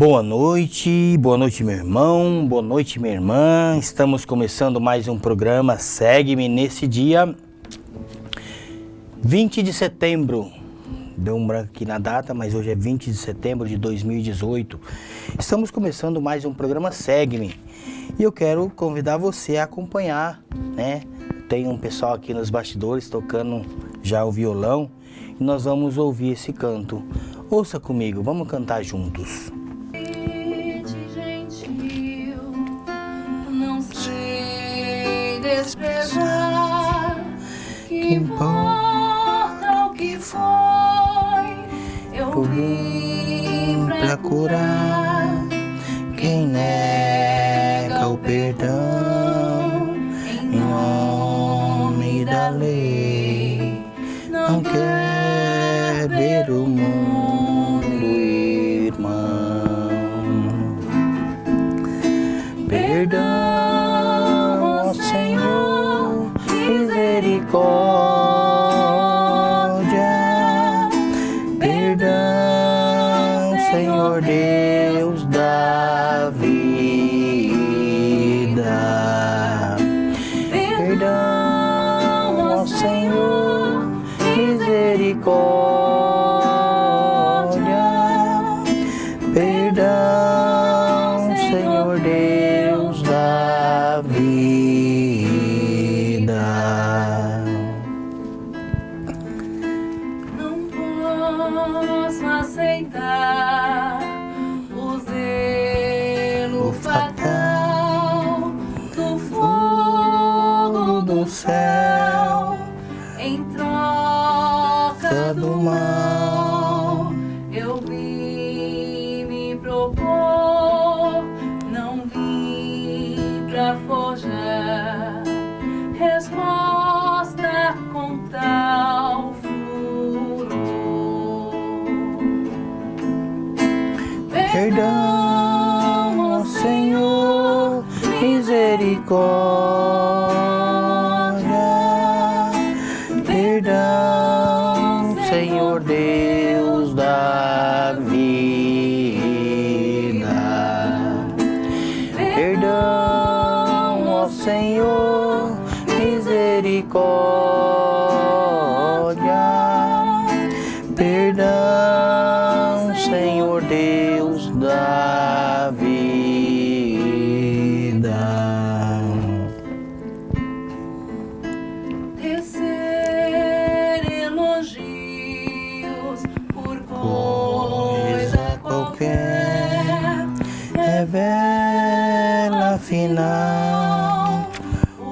Boa noite meu irmão, boa noite minha irmã. Estamos começando mais um programa Segue-me nesse dia 20 de setembro. Deu um branco aqui na data, mas hoje é 20 de setembro de 2018. Estamos começando mais um programa Segue-me. E eu quero convidar você a acompanhar, né? Tem um pessoal aqui nos bastidores tocando já o violão e nós vamos ouvir esse canto. Ouça comigo, vamos cantar juntos. Desprezar, que importa o que foi, eu vim pra curar quem nega o perdão em nome da lei, não quer ver o mundo, irmão. Perdão, misericórdia, perdão, Senhor Deus da vida, perdão, ó Senhor, misericórdia, perdão, Senhor Deus da vida. O zelo fatal do fogo do céu, em troca do mal, eu vim me propor, não vim pra forjar resposta com tal furor. Perdão, ó Senhor, misericórdia, perdão, Senhor Deus da vida, perdão, ó Senhor, misericórdia, perdão, Senhor Deus da vida. Tecer elogios por coisa qualquer, revela afinal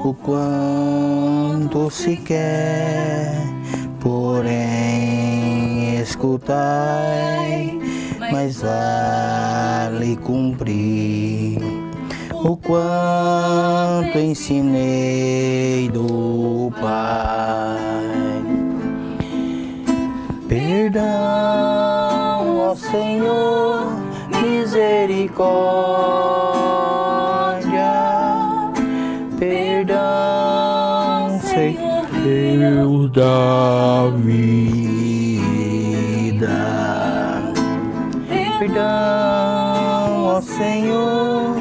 o quanto se quer, porém escutai, mas vale cumprir o quanto ensinei do Pai. Perdão, ó Senhor, misericórdia, perdão, Senhor Deus da vida, perdão, ó Senhor,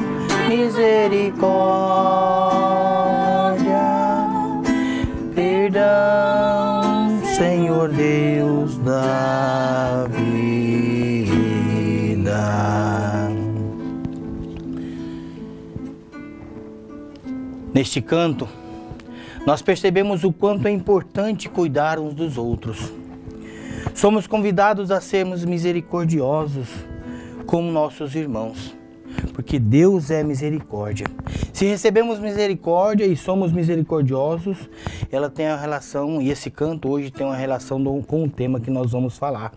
misericórdia, perdão, Senhor Deus da vida. Neste canto, nós percebemos o quanto é importante cuidar uns dos outros. Somos convidados a sermos misericordiosos com nossos irmãos, porque Deus é misericórdia. Se recebemos misericórdia e somos misericordiosos, ela tem a relação, e esse canto hoje tem uma relação com o tema que nós vamos falar.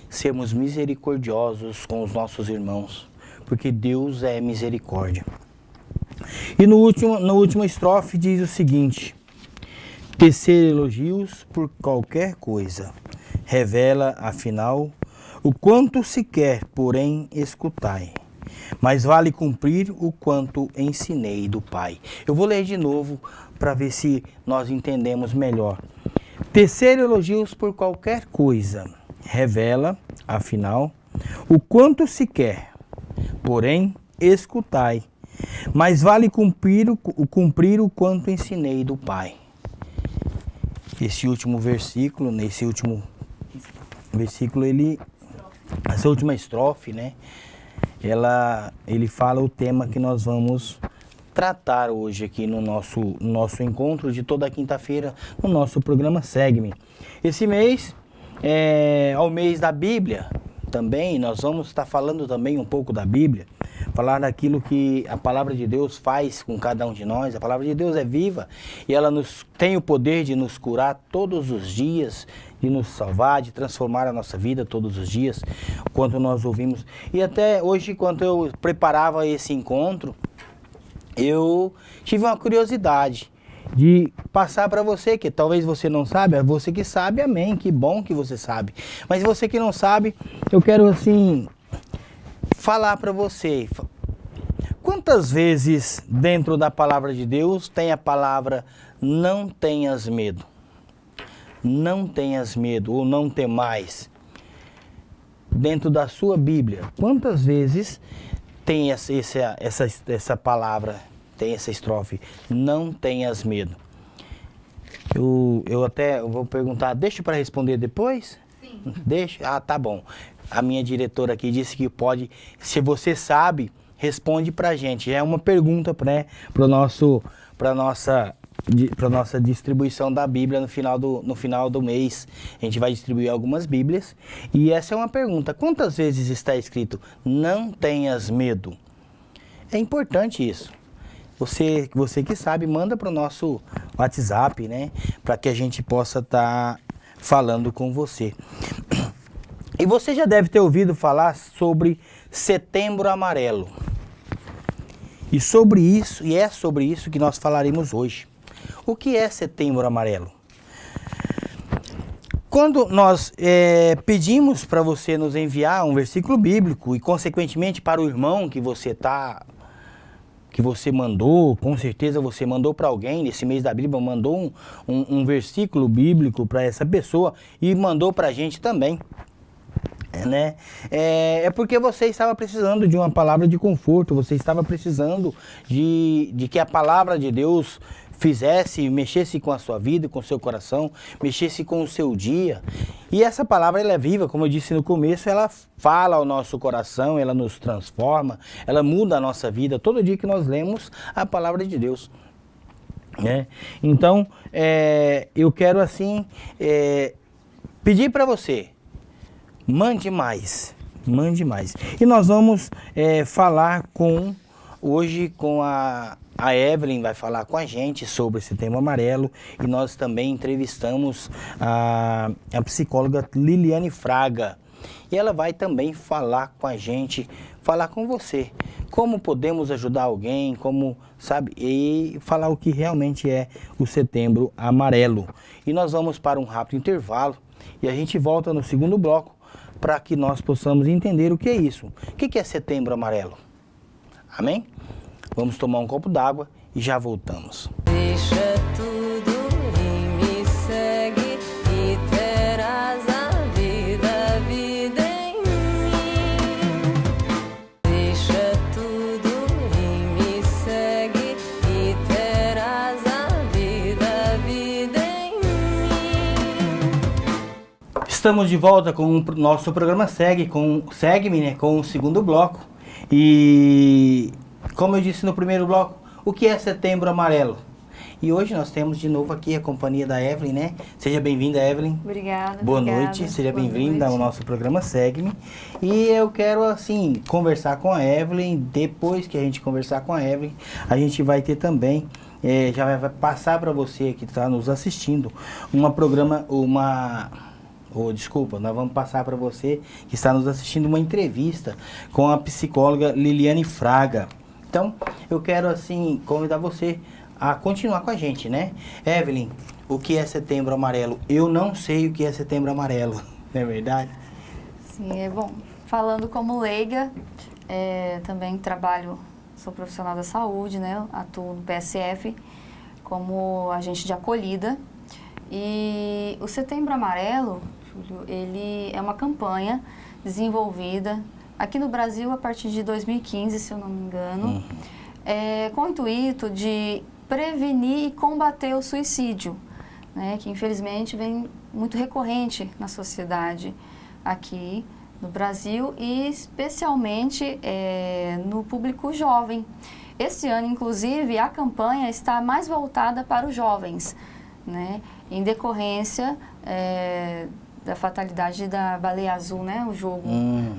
Sermos misericordiosos com os nossos irmãos, porque Deus é misericórdia. E no último estrofe diz o seguinte: tecer elogios por qualquer coisa, revela afinal o quanto se quer, porém escutai, mas vale cumprir o quanto ensinei do Pai. Eu vou ler de novo para ver se nós entendemos melhor. Tecer elogios por qualquer coisa, revela, afinal, o quanto se quer, porém escutai. Mas vale cumprir o quanto ensinei do Pai. Esse último versículo, essa última estrofe, né? Ele fala o tema que nós vamos tratar hoje aqui no nosso encontro de toda quinta-feira, no nosso programa Segue-me. Esse mês é o mês da Bíblia também, nós vamos estar falando também um pouco da Bíblia, falar daquilo que a palavra de Deus faz com cada um de nós. A palavra de Deus é viva e ela tem o poder de nos curar todos os dias, de nos salvar, de transformar a nossa vida todos os dias, quando nós ouvimos. E até hoje, quando eu preparava esse encontro, eu tive uma curiosidade de passar para você, que talvez você não saiba, é você que sabe, amém, que bom que você sabe. Mas você que não sabe, eu quero assim falar para você. Quantas vezes dentro da palavra de Deus tem a palavra não tenhas medo? Não tenhas medo ou não temais. Dentro da sua Bíblia, quantas vezes tem essa palavra, tem essa estrofe, não tenhas medo? Eu até vou perguntar, deixa para responder depois? Sim. Deixa? Ah, tá bom. A minha diretora aqui disse que pode, se você sabe, responde pra gente. Já é uma pergunta, né, para nossa distribuição da Bíblia no final do mês. A gente vai distribuir algumas Bíblias. E essa é uma pergunta. Quantas vezes está escrito, não tenhas medo? É importante isso. Você que sabe, manda para o nosso WhatsApp, né? Para que a gente possa estar falando com você. E você já deve ter ouvido falar sobre Setembro Amarelo. E é sobre isso que nós falaremos hoje. O que é Setembro Amarelo? Quando nós pedimos para você nos enviar um versículo bíblico e, consequentemente, para o irmão que você mandou, com certeza você mandou para alguém, nesse mês da Bíblia, mandou um versículo bíblico para essa pessoa e mandou para a gente também. Né? É porque você estava precisando de uma palavra de conforto, você estava precisando de que a palavra de Deus mexesse com a sua vida, com o seu coração, mexesse com o seu dia. E essa palavra, ela é viva, como eu disse no começo, ela fala ao nosso coração, ela nos transforma, ela muda a nossa vida todo dia que nós lemos a palavra de Deus. Né? Então, eu quero assim pedir para você, mande mais. E nós vamos falar hoje com a Evelyn, vai falar com a gente sobre Setembro Amarelo, e nós também entrevistamos a psicóloga Liliane Fraga. E ela vai também falar com a gente, falar com você, como podemos ajudar alguém, e falar o que realmente é o Setembro Amarelo. E nós vamos para um rápido intervalo e a gente volta no segundo bloco, para que nós possamos entender o que é isso. O que é Setembro Amarelo? Amém? Vamos tomar um copo d'água e já voltamos. Deixa tudo e me segue e terás a vida em mim. Deixa tudo e me segue e terás a vida em mim. Estamos de volta com o nosso programa Segue-me, né, com o segundo bloco. E como eu disse no primeiro bloco, o que é Setembro Amarelo? E hoje nós temos de novo aqui a companhia da Evelyn, né? Seja bem-vinda, Evelyn. Obrigada. Boa noite, seja bem-vinda ao nosso programa Segue-me. E eu quero, assim, conversar com a Evelyn. Depois que a gente conversar com a Evelyn, a gente vai ter também, já vai passar para você que está nos assistindo, nós vamos passar para você que está nos assistindo uma entrevista com a psicóloga Liliane Fraga. Então, eu quero, assim, convidar você a continuar com a gente, né? Evelyn, o que é Setembro Amarelo? Eu não sei o que é Setembro Amarelo, não é verdade? Sim, é bom. Falando como leiga, também sou profissional da saúde, né? Atuo no PSF como agente de acolhida. E o Setembro Amarelo, Júlio, ele é uma campanha desenvolvida aqui no Brasil a partir de 2015, se eu não me engano, com o intuito de prevenir e combater o suicídio, né, que infelizmente vem muito recorrente na sociedade aqui no Brasil e especialmente no público jovem. Esse ano, inclusive, a campanha está mais voltada para os jovens, né, em decorrência da fatalidade da baleia azul, né, o jogo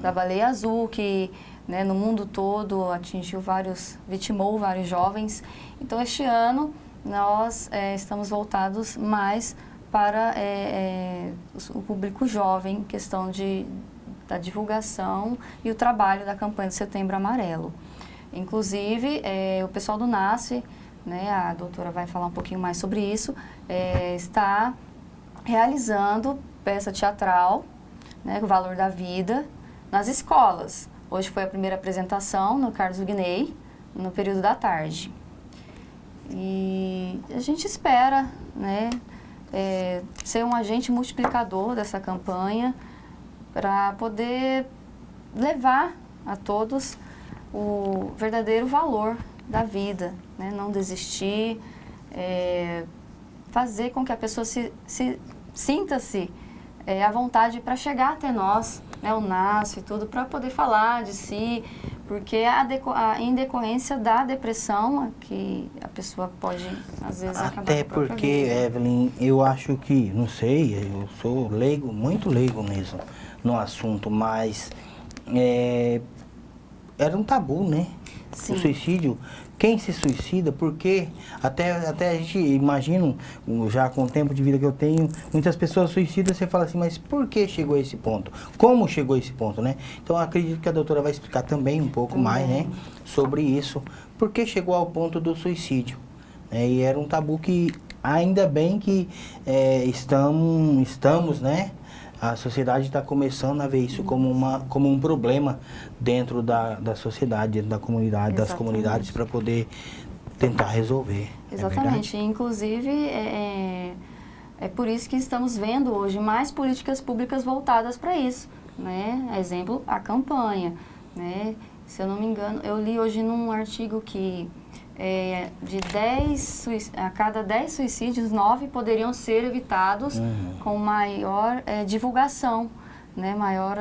da baleia azul, que, né, no mundo todo vitimou vários jovens. Então, este ano, nós estamos voltados mais para o público jovem, questão da divulgação e o trabalho da campanha do Setembro Amarelo. Inclusive, o pessoal do NASF, né, a doutora vai falar um pouquinho mais sobre isso, está realizando peça teatral, né, O Valor da Vida, nas escolas. Hoje foi a primeira apresentação no Carlos Ugnei, no período da tarde. E a gente espera, né, ser um agente multiplicador dessa campanha para poder levar a todos o verdadeiro valor da vida, né? Não desistir, fazer com que a pessoa sinta-se à vontade para chegar até nós, né? O NASF e tudo, para poder falar de si, porque em decorrência da depressão, que a pessoa pode, às vezes, acabar Até com a própria porque, vida. Evelyn, eu acho que, não sei, eu sou leigo, muito leigo mesmo no assunto, mas era um tabu, né? Sim. O suicídio, quem se suicida, porque até a gente imagina, já com o tempo de vida que eu tenho, muitas pessoas suicidam, você fala assim, mas por que chegou a esse ponto? Como chegou a esse ponto, né? Então, eu acredito que a doutora vai explicar também um pouco mais, né, sobre isso. Por que chegou ao ponto do suicídio? E era um tabu que, ainda bem que estamos, né? A sociedade está começando a ver isso como um problema dentro da sociedade, dentro da comunidade, das comunidades, para poder tentar resolver. Exatamente. Inclusive, é por isso que estamos vendo hoje mais políticas públicas voltadas para isso, né? Exemplo, a campanha, né? Se eu não me engano, eu li hoje num artigo que a cada 10 suicídios, 9 poderiam ser evitados com maior divulgação, né, maior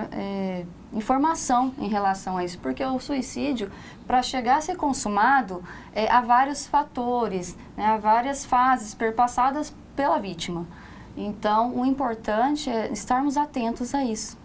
informação em relação a isso. Porque o suicídio, para chegar a ser consumado, há vários fatores, né, há várias fases perpassadas pela vítima. Então, o importante é estarmos atentos a isso.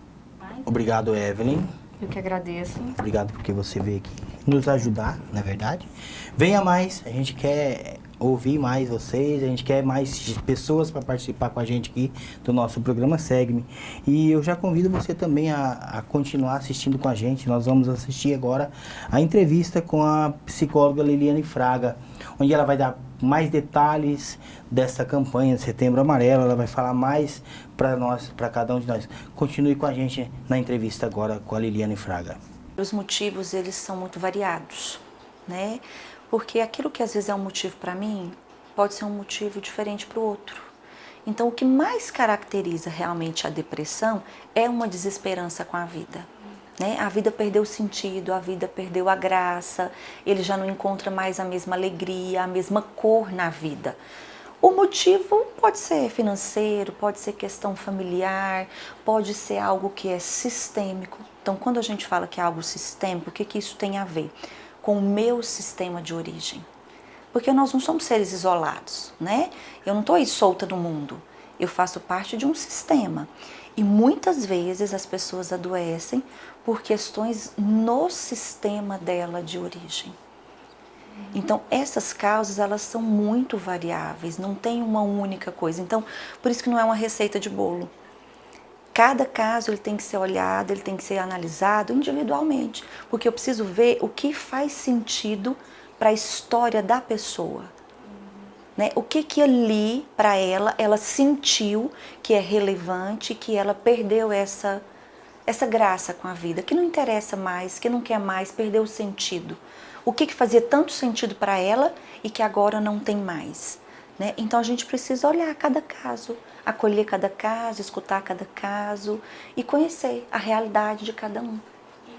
Obrigado, Evelyn. Eu que agradeço. Obrigado porque você veio aqui nos ajudar, na verdade. Venha mais, a gente quer ouvir mais vocês, a gente quer mais pessoas para participar com a gente aqui do nosso programa Segue-me. E eu já convido você também a continuar assistindo com a gente. Nós vamos assistir agora a entrevista com a psicóloga Liliane Fraga, onde ela vai dar mais detalhes dessa campanha de Setembro Amarelo. Ela vai falar mais para nós, para cada um de nós. Continue com a gente na entrevista agora com a Liliane Fraga. Os motivos, eles são muito variados, né? Porque aquilo que às vezes é um motivo para mim, pode ser um motivo diferente para o outro. Então, o que mais caracteriza realmente a depressão é uma desesperança com a vida, né? A vida perdeu o sentido, a vida perdeu a graça, ele já não encontra mais a mesma alegria, a mesma cor na vida. O motivo pode ser financeiro, pode ser questão familiar, pode ser algo que é sistêmico. Então, quando a gente fala que é algo sistêmico, o que isso tem a ver? Com o meu sistema de origem. Porque nós não somos seres isolados, né? Eu não estou aí solta no mundo. Eu faço parte de um sistema. E muitas vezes as pessoas adoecem por questões no sistema dela de origem. Então, essas causas, elas são muito variáveis, não tem uma única coisa. Então, por isso que não é uma receita de bolo. Cada caso ele tem que ser olhado, ele tem que ser analisado individualmente, porque eu preciso ver o que faz sentido para a história da pessoa. Né? O que ali, para ela sentiu que é relevante, que ela perdeu essa graça com a vida, que não interessa mais, que não quer mais, perdeu o sentido. O que fazia tanto sentido para ela e que agora não tem mais. Né? Então a gente precisa olhar cada caso, acolher cada caso, escutar cada caso e conhecer a realidade de cada um.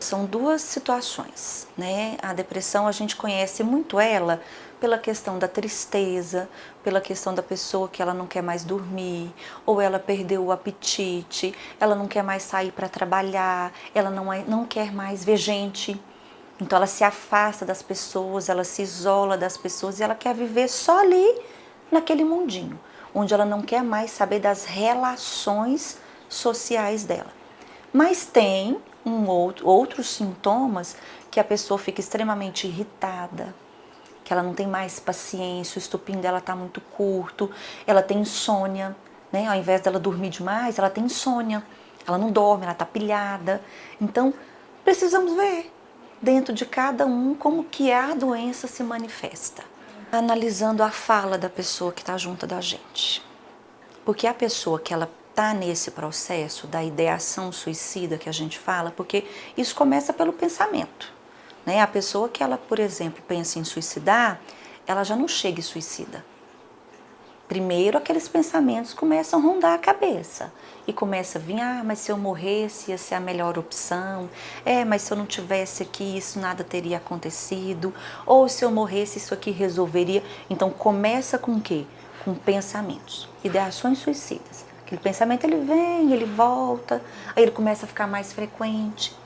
São duas situações, né? A depressão, a gente conhece muito ela pela questão da tristeza, pela questão da pessoa que ela não quer mais dormir, ou ela perdeu o apetite, ela não quer mais sair para trabalhar, ela não quer mais ver gente. Então ela se afasta das pessoas, ela se isola das pessoas e ela quer viver só ali naquele mundinho, onde ela não quer mais saber das relações sociais dela. Mas tem outros sintomas que a pessoa fica extremamente irritada, que ela não tem mais paciência, o estupim dela está muito curto, ela tem insônia, né? Ao invés dela dormir demais, ela tem insônia, ela não dorme, ela está pilhada. Então, precisamos ver dentro de cada um como que a doença se manifesta, analisando a fala da pessoa que está junto da gente. Porque a pessoa que ela está nesse processo da ideação suicida que a gente fala, porque isso começa pelo pensamento, né? A pessoa que ela, por exemplo, pensa em suicidar, ela já não chega e suicida. Primeiro aqueles pensamentos começam a rondar a cabeça e começa a vir, mas se eu morresse ia ser a melhor opção, mas se eu não tivesse aqui isso nada teria acontecido, ou se eu morresse isso aqui resolveria. Então começa com o quê? Com pensamentos, ideações suicidas. Aquele pensamento ele vem, ele volta, aí ele começa a ficar mais frequente.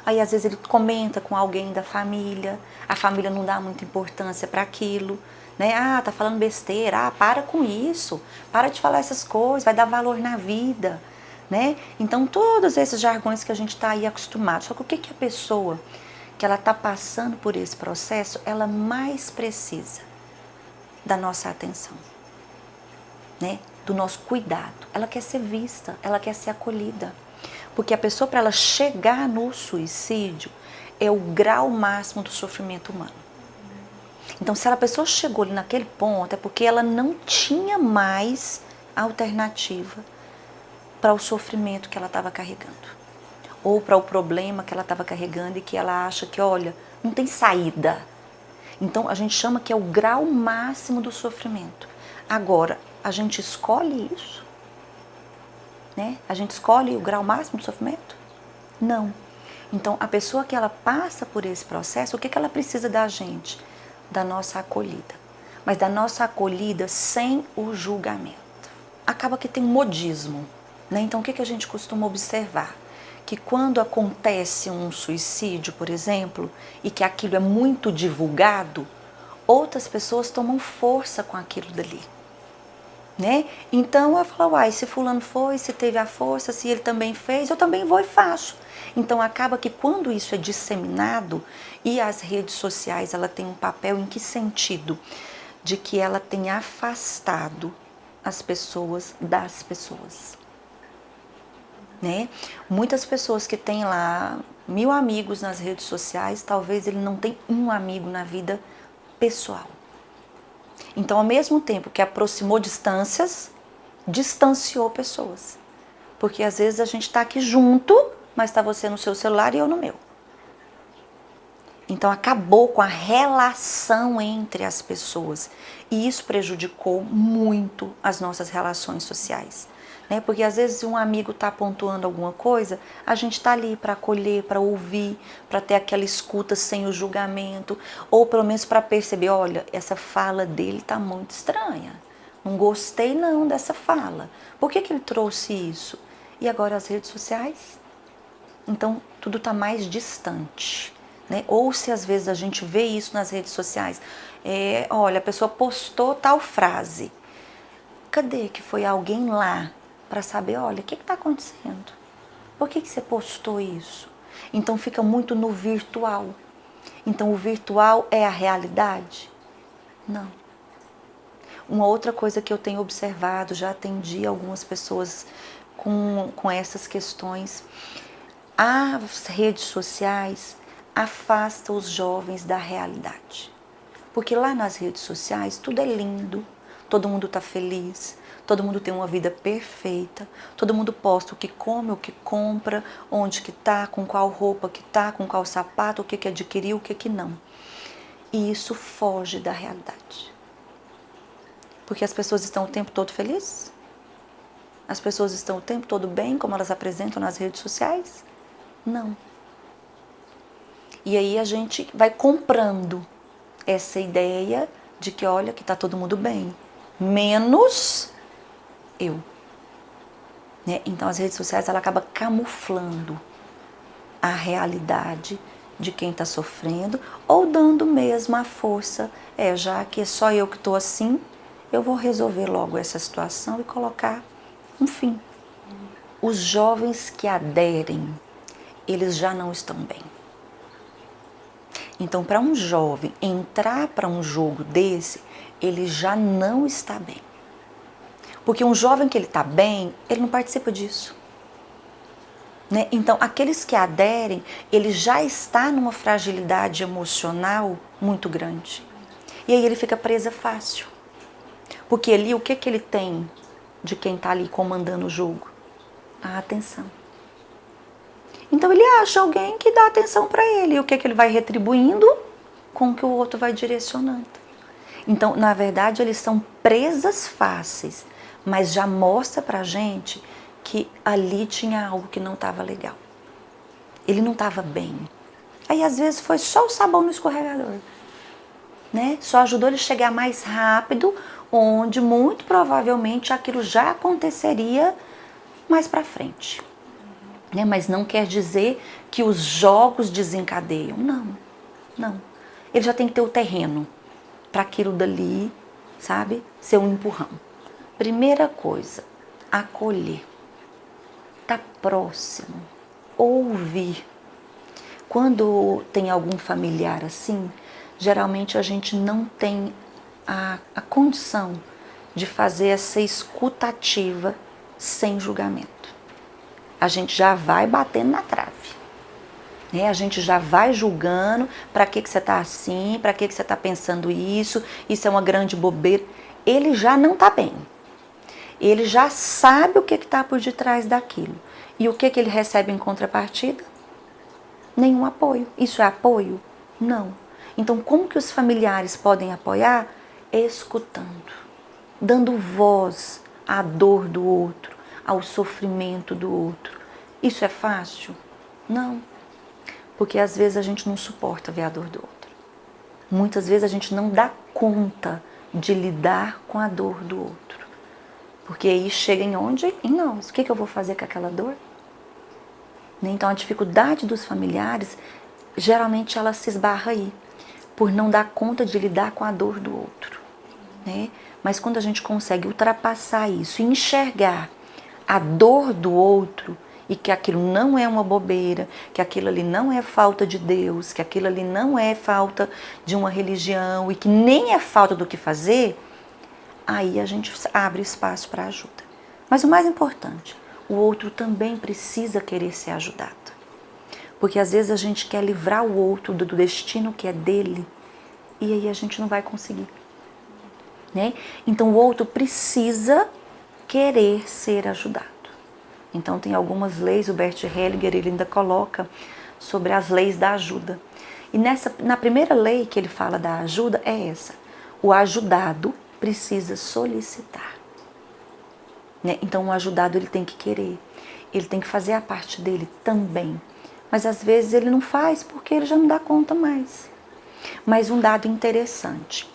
Aí às vezes ele comenta com alguém da família, a família não dá muita importância para aquilo, né? Tá falando besteira, para com isso, para de falar essas coisas, vai dar valor na vida, né? Então todos esses jargões que a gente está aí acostumado. Só que o que a pessoa que ela está passando por esse processo, ela mais precisa da nossa atenção, né? Do nosso cuidado. Ela quer ser vista, ela quer ser acolhida. Porque a pessoa, para ela chegar no suicídio, é o grau máximo do sofrimento humano. Então, se a pessoa chegou ali naquele ponto, é porque ela não tinha mais alternativa para o sofrimento que ela estava carregando. Ou para o problema que ela estava carregando e que ela acha que, olha, não tem saída. Então, a gente chama que é o grau máximo do sofrimento. Agora, a gente escolhe isso? Né? A gente escolhe o grau máximo do sofrimento? Não. Então, a pessoa que ela passa por esse processo, o que ela precisa da gente? Da nossa acolhida. Mas da nossa acolhida sem o julgamento. Acaba que tem um modismo, né? Então, o que a gente costuma observar? Que quando acontece um suicídio, por exemplo, e que aquilo é muito divulgado, outras pessoas tomam força com aquilo dali. Né? Então eu falo, se fulano foi, se teve a força, se ele também fez, eu também vou e faço. Então acaba que quando isso é disseminado, e as redes sociais, ela tem um papel em que sentido? De que ela tem afastado as pessoas das pessoas. Né? Muitas pessoas que têm lá 1000 amigos nas redes sociais, talvez ele não tenha um amigo na vida pessoal. Então, ao mesmo tempo que aproximou distâncias, distanciou pessoas. Porque às vezes a gente está aqui junto, mas está você no seu celular e eu no meu. Então, acabou com a relação entre as pessoas. E isso prejudicou muito as nossas relações sociais. Né? Porque às vezes um amigo está pontuando alguma coisa, a gente está ali para acolher, para ouvir, para ter aquela escuta sem o julgamento, ou pelo menos para perceber, olha, essa fala dele está muito estranha, não gostei não dessa fala, por que ele trouxe isso? E agora as redes sociais? Então tudo está mais distante. Né? Ou se às vezes a gente vê isso nas redes sociais, olha, a pessoa postou tal frase, cadê que foi alguém lá para saber, olha, o que está acontecendo? Por que você postou isso? Então fica muito no virtual. Então o virtual é a realidade? Não. Uma outra coisa que eu tenho observado, já atendi algumas pessoas com essas questões, as redes sociais afastam os jovens da realidade. Porque lá nas redes sociais tudo é lindo, todo mundo está feliz, todo mundo tem uma vida perfeita, todo mundo posta o que come, o que compra, onde que tá, com qual roupa que tá, com qual sapato, o que adquiriu, o que não. E isso foge da realidade. Porque as pessoas estão o tempo todo felizes? As pessoas estão o tempo todo bem, como elas apresentam nas redes sociais? Não. E aí a gente vai comprando essa ideia de que, olha, que tá todo mundo bem, menos eu. Né? Então as redes sociais, ela acaba camuflando a realidade de quem está sofrendo, ou dando mesmo a força, já que é só eu que estou assim, eu vou resolver logo essa situação e colocar um fim. Os jovens que aderem, eles já não estão bem. Então, para um jovem entrar para um jogo desse, ele já não está bem. Porque um jovem que ele está bem, ele não participa disso. Né? Então, aqueles que aderem, ele já está numa fragilidade emocional muito grande. E aí ele fica presa fácil. Porque ali, o que ele tem de quem está ali comandando o jogo? A atenção. Então ele acha alguém que dá atenção para ele. E o que ele vai retribuindo? Com o que o outro vai direcionando. Então, na verdade, eles são presas fáceis. Mas já mostra pra gente que ali tinha algo que não estava legal. Ele não estava bem. Aí, às vezes, foi só o sabão no escorregador. Né? Só ajudou ele a chegar mais rápido, onde, muito provavelmente, aquilo já aconteceria mais pra frente. Né? Mas não quer dizer que os jogos desencadeiam. Não, não. Ele já tem que ter o terreno para aquilo dali, sabe, ser um empurrão. Primeira coisa, acolher. Tá próximo, ouvir. Quando tem algum familiar assim, geralmente a gente não tem a condição de fazer essa escutativa sem julgamento. A gente já vai batendo na trave. Né? A gente já vai julgando, para que você tá assim, para que você tá pensando isso é uma grande bobeira. Ele já não tá bem. Ele já sabe o que está por detrás daquilo. E o que ele recebe em contrapartida? Nenhum apoio. Isso é apoio? Não. Então, como que os familiares podem apoiar? Escutando, dando voz à dor do outro, ao sofrimento do outro. Isso é fácil? Não. Porque às vezes a gente não suporta ver a dor do outro. Muitas vezes a gente não dá conta de lidar com a dor do outro. Porque aí chega em onde? Em nós. O que eu vou fazer com aquela dor? Então a dificuldade dos familiares, geralmente ela se esbarra aí. Por não dar conta de lidar com a dor do outro. Né? Mas quando a gente consegue ultrapassar isso e enxergar a dor do outro, e que aquilo não é uma bobeira, que aquilo ali não é falta de Deus, que aquilo ali não é falta de uma religião e que nem é falta do que fazer, aí a gente abre espaço para ajuda. Mas o mais importante, o outro também precisa querer ser ajudado. Porque às vezes a gente quer livrar o outro do destino que é dele e aí a gente não vai conseguir. Né? Então o outro precisa querer ser ajudado. Então tem algumas leis, o Bert Hellinger ele ainda coloca sobre as leis da ajuda. E na primeira lei que ele fala da ajuda é essa. O ajudado precisa solicitar. Né? Então o ajudado ele tem que querer. Ele tem que fazer a parte dele também. Mas às vezes ele não faz porque ele já não dá conta mais. Mas um dado interessante.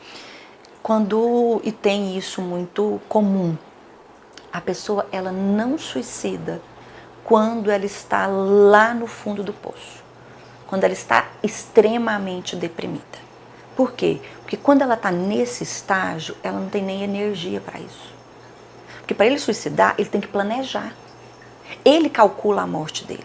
E tem isso muito comum. A pessoa ela não suicida quando ela está lá no fundo do poço. Quando ela está extremamente deprimida. Por quê? Porque quando ela está nesse estágio, ela não tem nem energia para isso. Porque para ele suicidar, ele tem que planejar. Ele calcula a morte dele.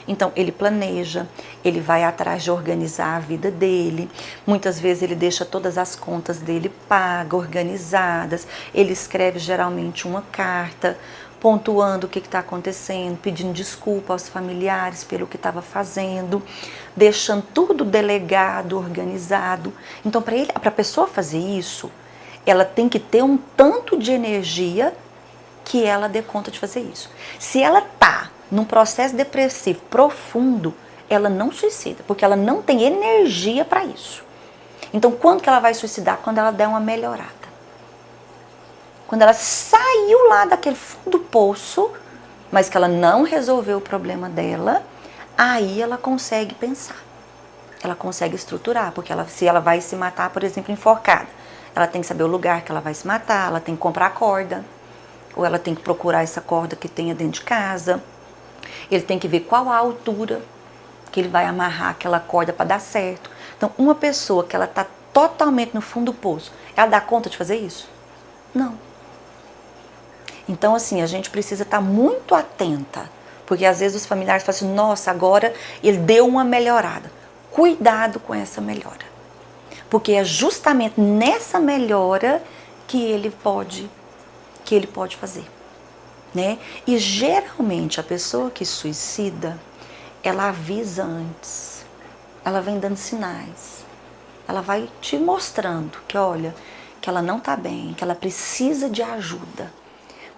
Então, ele planeja, ele vai atrás de organizar a vida dele. Muitas vezes ele deixa todas as contas dele pagas, organizadas. Ele escreve geralmente uma carta, pontuando o que está acontecendo, pedindo desculpa aos familiares pelo que estava fazendo, deixando tudo delegado, organizado. Então, para a pessoa fazer isso, ela tem que ter um tanto de energia que ela dê conta de fazer isso. Se ela está num processo depressivo profundo, ela não suicida, porque ela não tem energia para isso. Então, quando que ela vai suicidar? Quando ela der uma melhorada. Quando ela saiu lá daquele fundo do poço, mas que ela não resolveu o problema dela, aí ela consegue pensar. ela consegue estruturar, porque se ela vai se matar, por exemplo, enforcada, ela tem que saber o lugar que ela vai se matar, ela tem que comprar a corda, ou ela tem que procurar essa corda que tenha dentro de casa. Ele tem que ver qual a altura que ele vai amarrar aquela corda para dar certo. Então, uma pessoa que ela está totalmente no fundo do poço, ela dá conta de fazer isso? Não. Então, assim, a gente precisa estar muito atenta, porque às vezes os familiares falam assim, nossa, agora ele deu uma melhorada. Cuidado com essa melhora, porque é justamente nessa melhora que ele pode fazer, né? E geralmente a pessoa que suicida, ela avisa antes, ela vem dando sinais, ela vai te mostrando que, olha, que ela não está bem, que ela precisa de ajuda,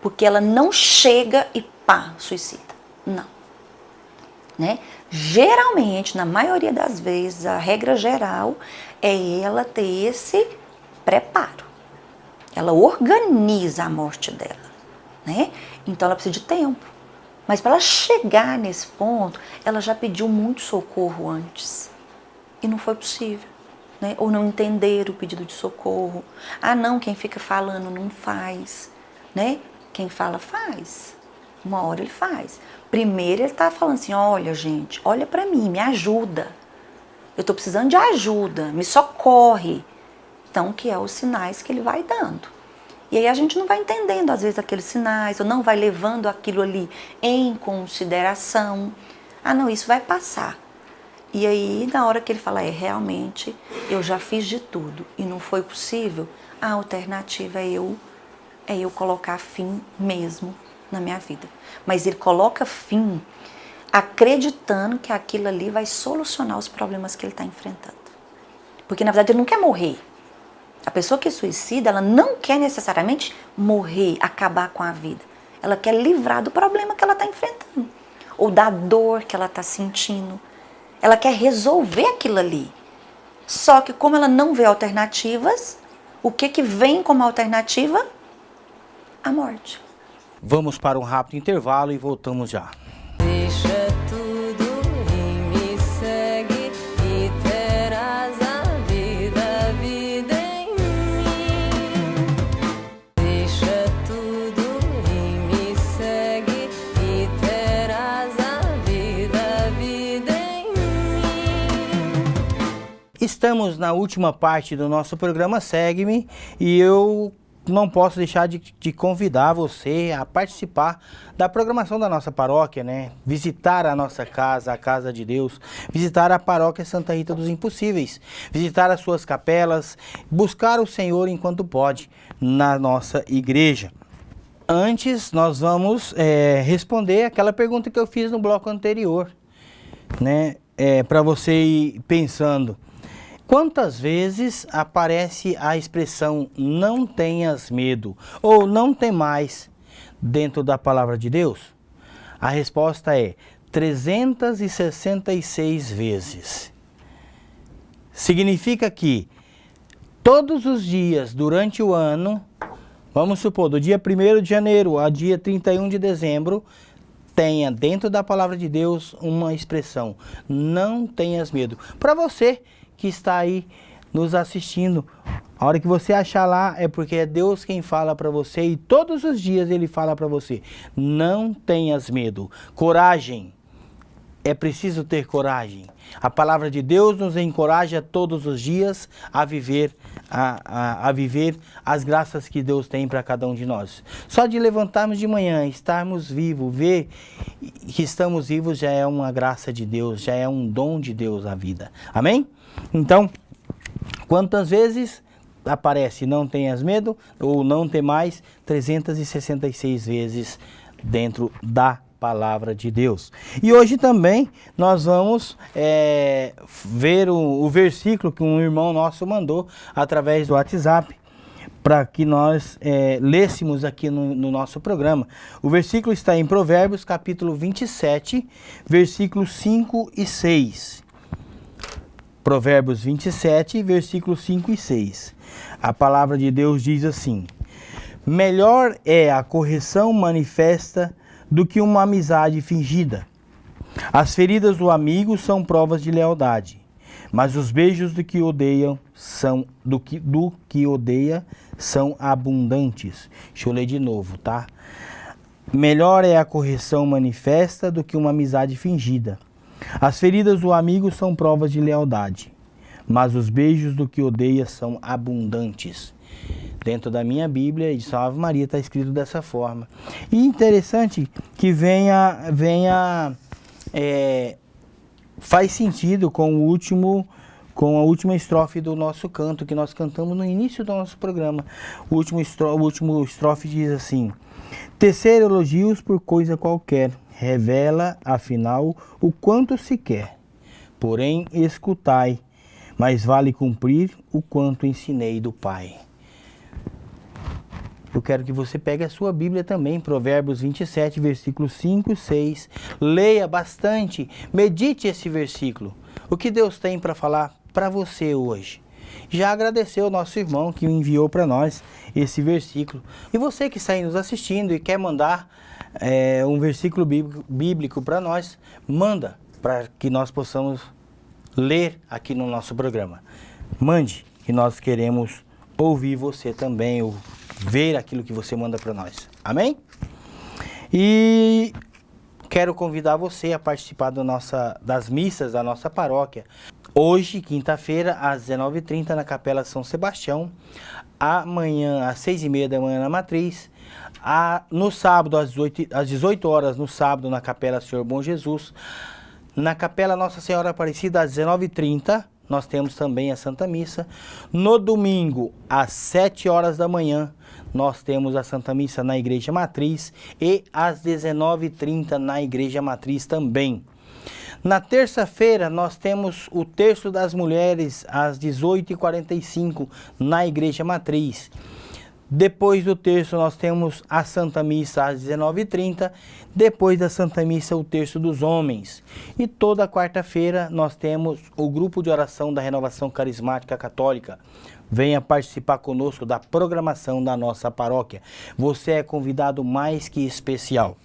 porque ela não chega e pá, suicida, não. Né? Geralmente, na maioria das vezes, a regra geral é ela ter esse preparo. Ela organiza a morte dela, né? Então ela precisa de tempo. Mas para ela chegar nesse ponto, ela já pediu muito socorro antes. E não foi possível, né? Ou não entenderam o pedido de socorro. Ah, não, quem fica falando não faz, né? Quem fala faz. Uma hora ele faz. Primeiro ele está falando assim, olha gente, olha para mim, me ajuda. Eu estou precisando de ajuda, me socorre. Então, que é os sinais que ele vai dando. E aí a gente não vai entendendo, às vezes, aqueles sinais, ou não vai levando aquilo ali em consideração. Ah, não, isso vai passar. E aí, na hora que ele fala, realmente, eu já fiz de tudo e não foi possível, a alternativa é eu colocar fim mesmo na minha vida. Mas ele coloca fim acreditando que aquilo ali vai solucionar os problemas que ele está enfrentando. Porque, na verdade, ele não quer morrer. A pessoa que suicida, ela não quer necessariamente morrer, acabar com a vida. Ela quer livrar do problema que ela está enfrentando. Ou da dor que ela está sentindo. Ela quer resolver aquilo ali. Só que como ela não vê alternativas, o que vem como alternativa? A morte. Vamos para um rápido intervalo e voltamos já. Deixa tudo e me segue e terás a vida em mim. Deixa tudo e me segue e terás a vida em mim. Estamos na última parte do nosso programa Segue-me e eu não posso deixar de convidar você a participar da programação da nossa paróquia, né? Visitar a nossa casa, a Casa de Deus, visitar a paróquia Santa Rita dos Impossíveis, visitar as suas capelas, buscar o Senhor enquanto pode na nossa igreja. Antes, nós vamos responder aquela pergunta que eu fiz no bloco anterior, né? Para você ir pensando. Quantas vezes aparece a expressão não tenhas medo ou não temais dentro da palavra de Deus? A resposta é 366 vezes. Significa que todos os dias durante o ano, vamos supor, do dia 1º de janeiro a dia 31 de dezembro, tenha dentro da palavra de Deus uma expressão, não tenhas medo. Para você que está aí nos assistindo, a hora que você achar lá é porque é Deus quem fala para você e todos os dias Ele fala para você, não tenhas medo, coragem, é preciso ter coragem. A palavra de Deus nos encoraja todos os dias a viver, a viver as graças que Deus tem para cada um de nós. Só de levantarmos de manhã, estarmos vivos, ver que estamos vivos já é uma graça de Deus, já é um dom de Deus a vida. Amém? Então, quantas vezes aparece não tenhas medo ou não temais? 366 vezes dentro da palavra de Deus. E hoje também nós vamos ver o versículo que um irmão nosso mandou através do WhatsApp para que nós lêssemos aqui no nosso programa. O versículo está em Provérbios capítulo 27, versículos 5 e 6. Provérbios 27, versículos 5 e 6. A palavra de Deus diz assim: melhor é a correção manifesta do que uma amizade fingida. As feridas do amigo são provas de lealdade, mas os beijos do que odeiam são do que odeia são abundantes. Deixa eu ler de novo, tá? Melhor é a correção manifesta do que uma amizade fingida. As feridas do amigo são provas de lealdade, mas os beijos do que odeia são abundantes. Dentro da minha Bíblia, de São Ave Maria, está escrito dessa forma. E interessante que faz sentido com a última estrofe do nosso canto que nós cantamos no início do nosso programa. O último estrofe diz assim: tecer elogios por coisa qualquer revela, afinal, o quanto se quer. Porém, escutai, mas vale cumprir o quanto ensinei do Pai. Eu quero que você pegue a sua Bíblia também, Provérbios 27, versículos 5 e 6. Leia bastante, medite esse versículo. O que Deus tem para falar para você hoje? Já agradeceu o nosso irmão que enviou para nós esse versículo. E você que está aí nos assistindo e quer mandar um versículo bíblico para nós, manda para que nós possamos ler aqui no nosso programa. Mande, que nós queremos ouvir você também, ou ver aquilo que você manda para nós. Amém? E quero convidar você a participar das missas da nossa paróquia. Hoje, quinta-feira, às 19h30, na Capela São Sebastião. Amanhã, às 6h30 da manhã, na Matriz. No sábado, às 18 horas, no sábado, na Capela Senhor Bom Jesus. Na Capela Nossa Senhora Aparecida, às 19h30, nós temos também a Santa Missa. No domingo, às 7 horas da manhã, nós temos a Santa Missa na Igreja Matriz. E às 19h30, na Igreja Matriz também. Na terça-feira, nós temos o Terço das Mulheres, às 18h45, na Igreja Matriz. Depois do terço, nós temos a Santa Missa às 19h30. Depois da Santa Missa, o Terço dos Homens. E toda quarta-feira, nós temos o grupo de oração da Renovação Carismática Católica. Venha participar conosco da programação da nossa paróquia. Você é convidado mais que especial.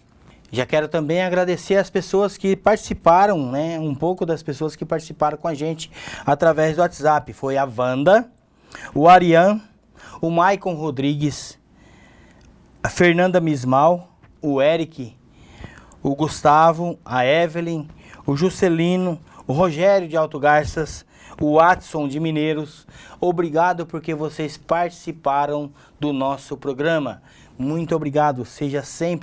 Já quero também agradecer as pessoas que participaram, um pouco das pessoas que participaram com a gente através do WhatsApp. Foi a Wanda, o Ariane, o Maicon Rodrigues, a Fernanda Mismal, o Eric, o Gustavo, a Evelyn, o Juscelino, o Rogério de Alto Garças, o Watson de Mineiros. Obrigado porque vocês participaram do nosso programa. Muito obrigado,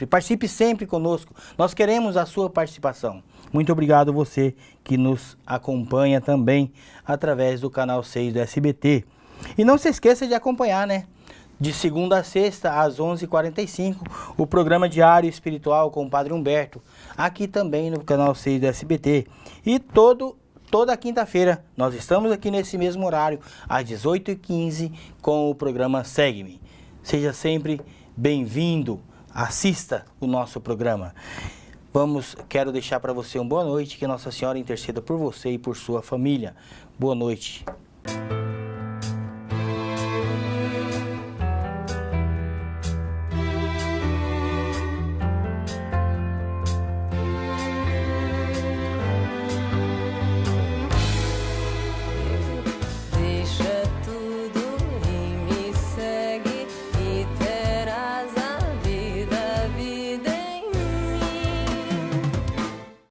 participe sempre conosco. Nós queremos a sua participação. Muito obrigado você que nos acompanha também através do canal 6 do SBT. E não se esqueça de acompanhar, de segunda a sexta, às 11h45, o programa Diário Espiritual com o Padre Humberto, aqui também no canal 6 do SBT. E toda quinta-feira, nós estamos aqui nesse mesmo horário, às 18h15, com o programa Segue-me. Seja sempre bem-vindo, assista o nosso programa. Quero deixar para você uma boa noite, que Nossa Senhora interceda por você e por sua família. Boa noite.